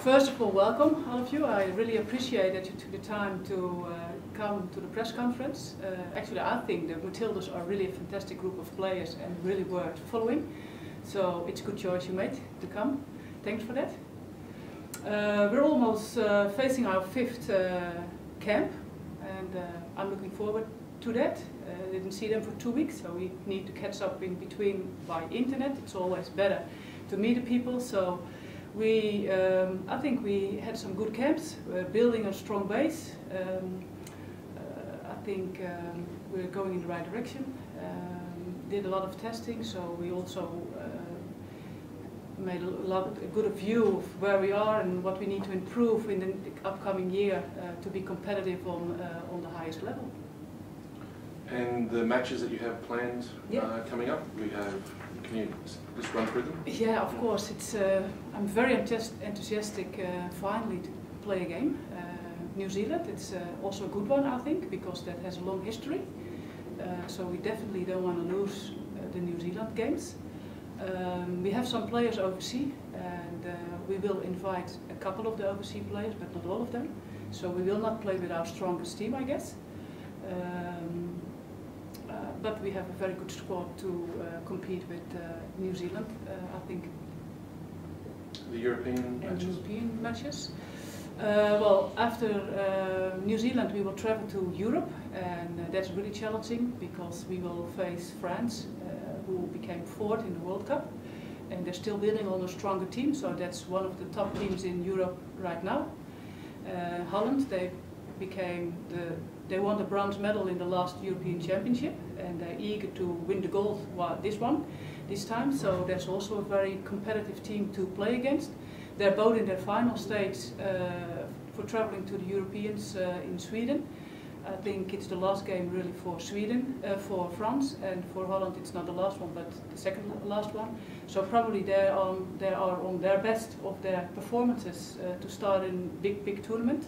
First of all, welcome all of you. I really appreciate that you took the time to come to the press conference. Actually, I think the Matildas are really a fantastic group of players and really worth following. So it's a good choice you made to come. Thanks for that. We're almost facing our fifth camp, and I'm looking forward to that. I didn't see them for 2 weeks, so we need to catch up in between by internet. It's always better to meet the people. So I think we had some good camps. We're building a strong base. I think we're going in the right direction. Did a lot of testing, so we also made a good view of where we are and what we need to improve in the upcoming year to be competitive on the highest level. And the matches that you have planned coming up, can you just run through them? Yeah, of course. I'm very enthusiastic finally to play a game. New Zealand, it's also a good one, I think, because that has a long history. So we definitely don't want to lose the New Zealand games. We have some players overseas, and we will invite a couple of the overseas players, but not all of them. So we will not play with our strongest team, I guess. But we have a very good squad to compete with New Zealand, I think. The European matches? European matches. Well, after New Zealand we will travel to Europe, and that's really challenging because we will face France, who became fourth in the World Cup, and they're still building on a stronger team, so that's one of the top teams in Europe right now. Holland, they won the bronze medal in the last European Championship, and they're eager to win the gold this time, so that's also a very competitive team to play against. They're both in their final stage for traveling to the Europeans in Sweden. I think it's the last game really for for France, and for Holland it's not the last one, but the second last one. So probably they are on their best of their performances to start in big tournament.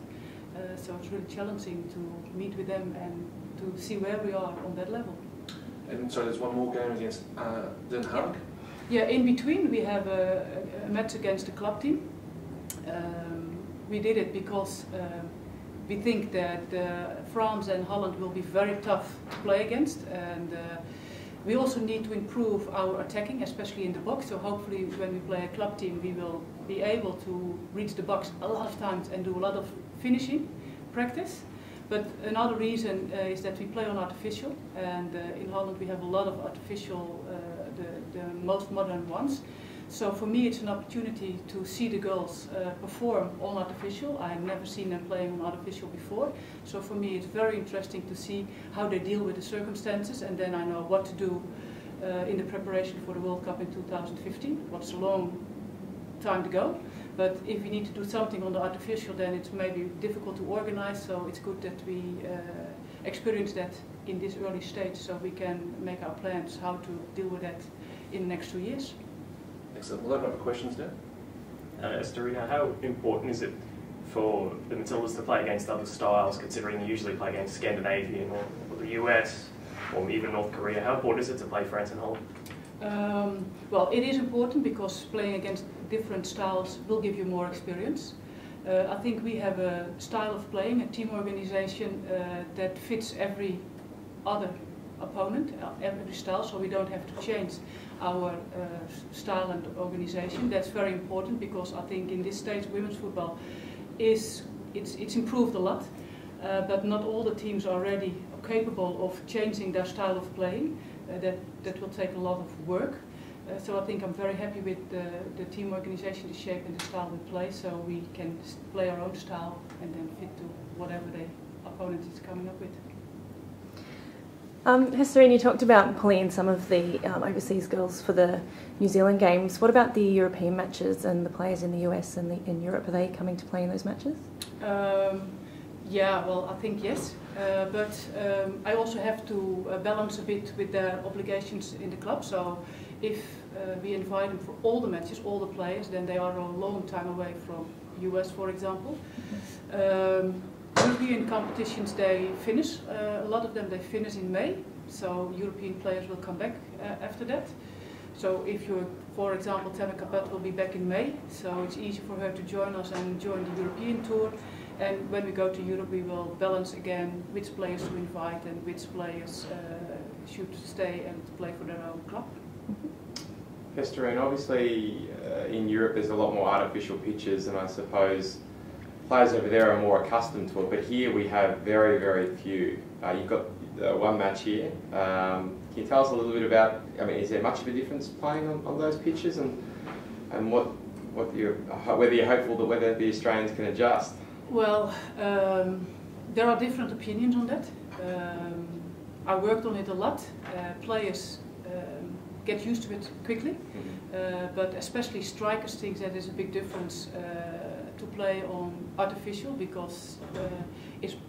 So it's really challenging to meet with them and to see where we are on that level. And so there's one more game against Den Haag? Yeah, in between we have a match against the club team. We did it because we think that France and Holland will be very tough to play against, and we also need to improve our attacking, especially in the box. So hopefully when we play a club team we will be able to reach the box a lot of times and do a lot of finishing practice. But another reason is that we play on artificial, and in Holland we have a lot of artificial, the most modern ones. So for me it's an opportunity to see the girls perform on artificial. I've never seen them playing on artificial before. So for me it's very interesting to see how they deal with the circumstances, and then I know what to do in the preparation for the World Cup in 2015. What's a long time to go. But if we need to do something on the artificial, then it's maybe difficult to organize, so it's good that we experience that in this early stage so we can make our plans how to deal with that in the next 2 years. Excellent. We'll open up for questions now. Hesterine, how important is it for the Matildas to play against other styles, considering you usually play against Scandinavian or the US or even North Korea? How important is it to play France and Holland? Well, it is important because playing against different styles will give you more experience. I think we have a style of playing, a team organization that fits every other opponent, every style, so we don't have to change our style and organization. That's very important because I think in this stage women's football it's improved a lot, but not all the teams are ready or capable of changing their style of playing. That will take a lot of work. So I think I'm very happy with the team organization, the shape and the style we play, so we can play our own style and then fit to whatever the opponent is coming up with. Hesterine, you talked about pulling some of the overseas girls for the New Zealand games. What about the European matches and the players in the US and in Europe? Are they coming to play in those matches? Yeah, well, I think yes, but I also have to balance a bit with their obligations in the club. So if we invite them for all the matches, all the players, then they are a long time away from US, for example. European competitions, they finish, a lot of them they finish in May, so European players will come back after that. So if you're, for example, Temme Capet will be back in May, so it's easy for her to join us and join the European tour. And when we go to Europe, we will balance again which players to invite and which players should stay and play for their own club. Hesterine, obviously in Europe there's a lot more artificial pitches, and I suppose players over there are more accustomed to it, but here we have very, very few. You've got one match here. Can you tell us a little bit about, I mean, is there much of a difference playing on those pitches, and whether you're hopeful that whether the Australians can adjust? Well, there are different opinions on that. I worked on it a lot. Players get used to it quickly, but especially strikers think that there's a big difference to play on artificial, because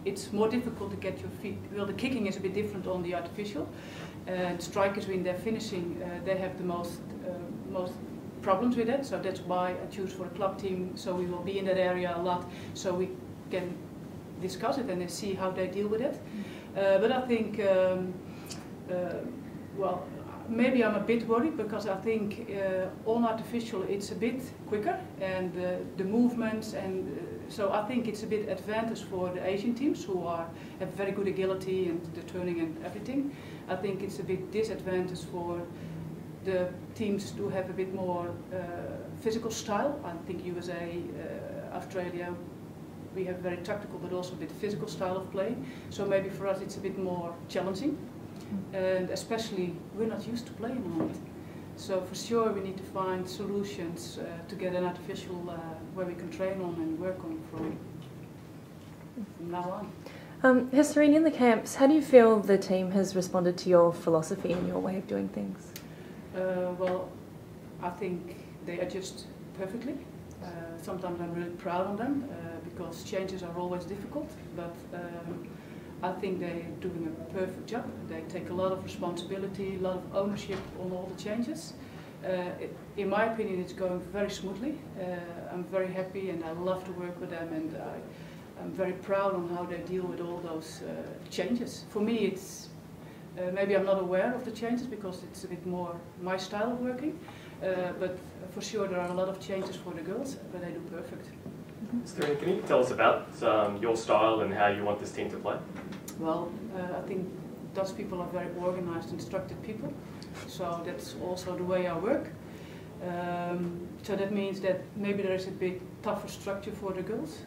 it's more difficult to get your feet. Well, the kicking is a bit different on the artificial, and strikers in their finishing they have the most problems with it. So that's why I choose for a club team. So we will be in that area a lot, so we can discuss it and see how they deal with it. But I think, well, maybe I'm a bit worried, because I think on artificial it's a bit quicker, and the movements, and so I think it's a bit advantage for the Asian teams who have very good agility and the turning and everything. I think it's a bit disadvantage for the teams to have a bit more physical style. I think USA, Australia, we have very tactical but also a bit physical style of play. So maybe for us it's a bit more challenging. And especially we're not used to playing on it. So for sure we need to find solutions to get an artificial where we can train on and work on from now on. Hesterine, in the camps, how do you feel the team has responded to your philosophy and your way of doing things? Well, I think they adjust perfectly. Sometimes I'm really proud of them because changes are always difficult, but I think they're doing a perfect job. They take a lot of responsibility, a lot of ownership on all the changes. In my opinion, it's going very smoothly. I'm very happy and I love to work with them, and I'm very proud on how they deal with all those changes. For me, it's maybe I'm not aware of the changes because it's a bit more my style of working, but for sure there are a lot of changes for the girls, but they do perfect. Hesterine, can you tell us about your style and how you want this team to play? Well, I think Dutch people are very organized and structured people, so that's also the way I work. So that means that maybe there is a bit tougher structure for the girls.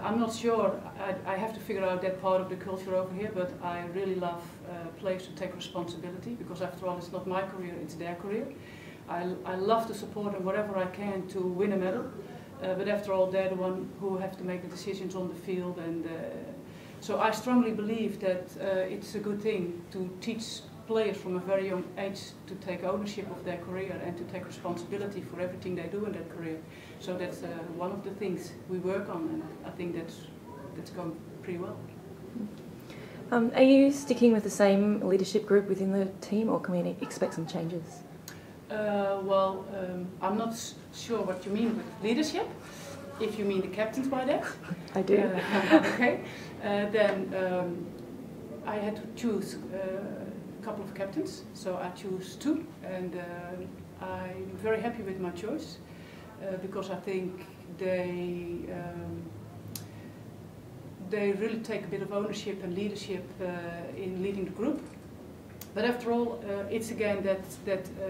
I'm not sure, I have to figure out that part of the culture over here, but I really love players to take responsibility, because after all it's not my career, it's their career. I love to support them whatever I can to win a medal, but after all they're the one who have to make the decisions on the field, and so I strongly believe that it's a good thing to teach players from a very young age to take ownership of their career and to take responsibility for everything they do in their career. So that's one of the things we work on, and I think that's going pretty well. Are you sticking with the same leadership group within the team, or can we expect some changes? Well, I'm not sure what you mean with leadership. If you mean the captains by that. I do. Okay. Then I had to choose a couple of captains, so I choose two, and I'm very happy with my choice because I think they really take a bit of ownership and leadership in leading the group. But after all, it's again that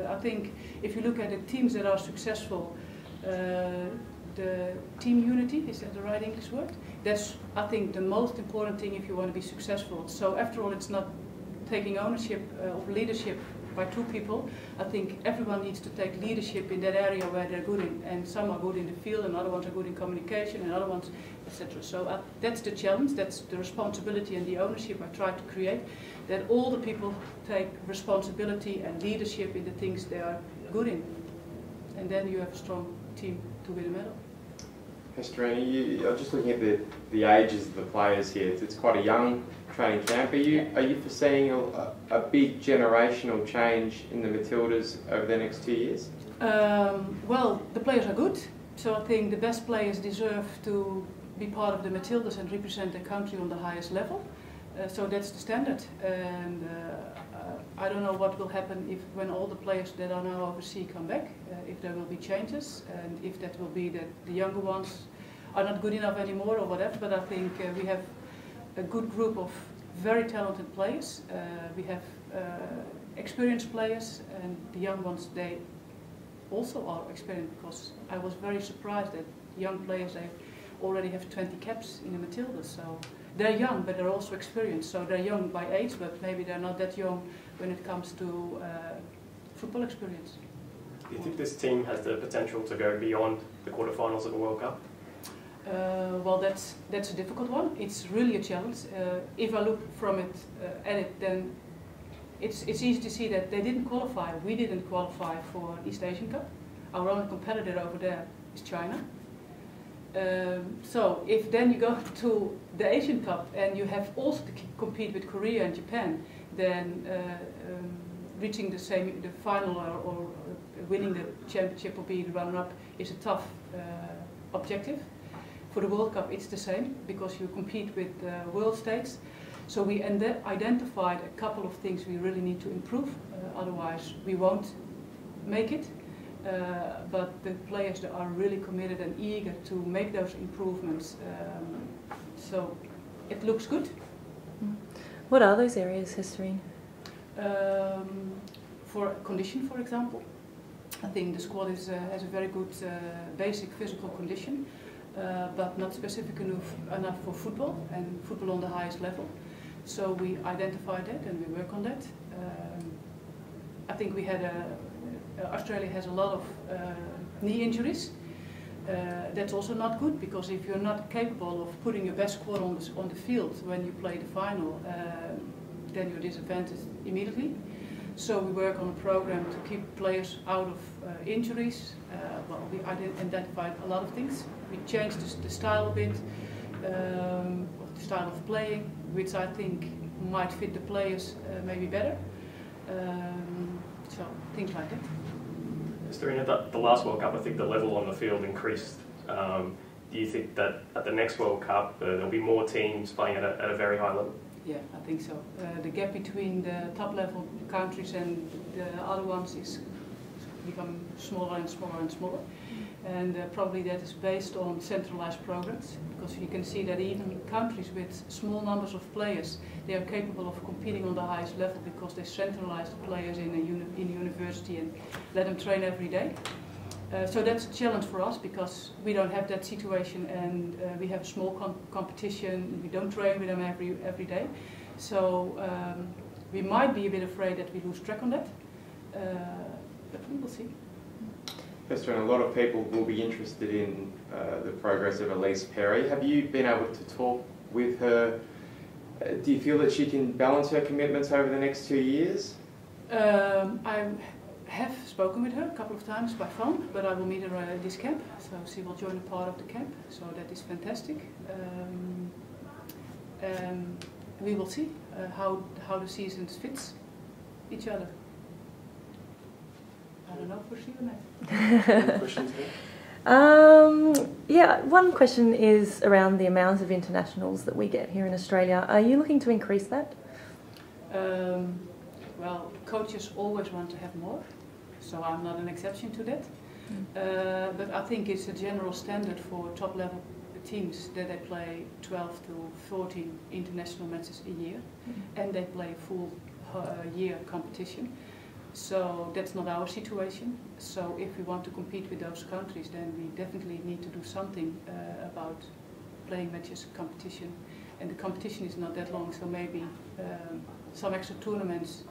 I think if you look at the teams that are successful, the team unity, is that the right English word? That's, I think, the most important thing if you want to be successful. So after all, it's not taking ownership of leadership by two people. I think everyone needs to take leadership in that area where they're good in, and some are good in the field and other ones are good in communication and other ones, etc. So that's the challenge, that's the responsibility and the ownership I try to create, that all the people take responsibility and leadership in the things they are good in, and then you have a strong team to win a medal. Hesterine, I'm just looking at the ages of the players here. It's quite a young training camp. Are you foreseeing a big generational change in the Matildas over the next 2 years? Well, the players are good, so I think the best players deserve to be part of the Matildas and represent their country on the highest level. So that's the standard, and I don't know what will happen when all the players that are now overseas come back, if there will be changes, and if that will be that the younger ones are not good enough anymore or whatever, but I think we have a good group of very talented players. We have experienced players, and the young ones, they also are experienced, because I was very surprised that young players, they already have 20 caps in the Matildas, so they're young, but they're also experienced. So they're young by age, but maybe they're not that young when it comes to football experience. Do you think this team has the potential to go beyond the quarterfinals of a World Cup? Well, that's a difficult one. It's really a challenge. If I look from it at it, then it's easy to see that they didn't qualify. We didn't qualify for East Asian Cup. Our only competitor over there is China. So if then you go to the Asian Cup and you have also to compete with Korea and Japan, then reaching the final or winning the championship or being the runner-up is a tough objective. For the World Cup it's the same, because you compete with world states. So we identified a couple of things we really need to improve, otherwise we won't make it. But the players that are really committed and eager to make those improvements, so it looks good. What are those areas, Hesterine? For condition, for example, I think the squad has a very good basic physical condition, but not specific enough for football, and football on the highest level. So we identified that and we work on that. I think we had Australia has a lot of knee injuries. That's also not good, because if you're not capable of putting your best squad on the field when you play the final, then you're disadvantaged immediately. So we work on a program to keep players out of injuries. Well, we identified a lot of things. We changed the style a bit, of the style of playing, which I think might fit the players maybe better. So things like that. Hesterine, at the last World Cup, I think the level on the field increased. Do you think that at the next World Cup there'll be more teams playing at a very high level? Yeah, I think so. The gap between the top level countries and the other ones is becoming smaller and smaller and smaller. And probably that is based on centralized programs, because you can see that even countries with small numbers of players, they are capable of competing on the highest level, because they centralize the players in a university and let them train every day. So that's a challenge for us, because we don't have that situation, and we have a small competition. We don't train with them every day. So we might be a bit afraid that we lose track on that, but we will see. Hesterine, a lot of people will be interested in the progress of Elise Perry. Have you been able to talk with her? Do you feel that she can balance her commitments over the next 2 years? I have spoken with her a couple of times by phone, but I will meet her at this camp, so she will join a part of the camp, so that is fantastic. We will see how the seasons fits each other. I don't know for sure, Matt. Any questions here? Yeah, one question is around the amount of internationals that we get here in Australia. Are you looking to increase that? Well, coaches always want to have more, so I'm not an exception to that. But I think it's a general standard for top level teams that they play 12 to 14 international matches a year, and they play full year competition. So that's not our situation. So if we want to compete with those countries, then we definitely need to do something about playing matches, competition. And the competition is not that long, so maybe some extra tournaments,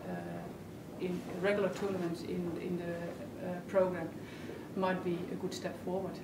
regular tournaments in the program might be a good step forward.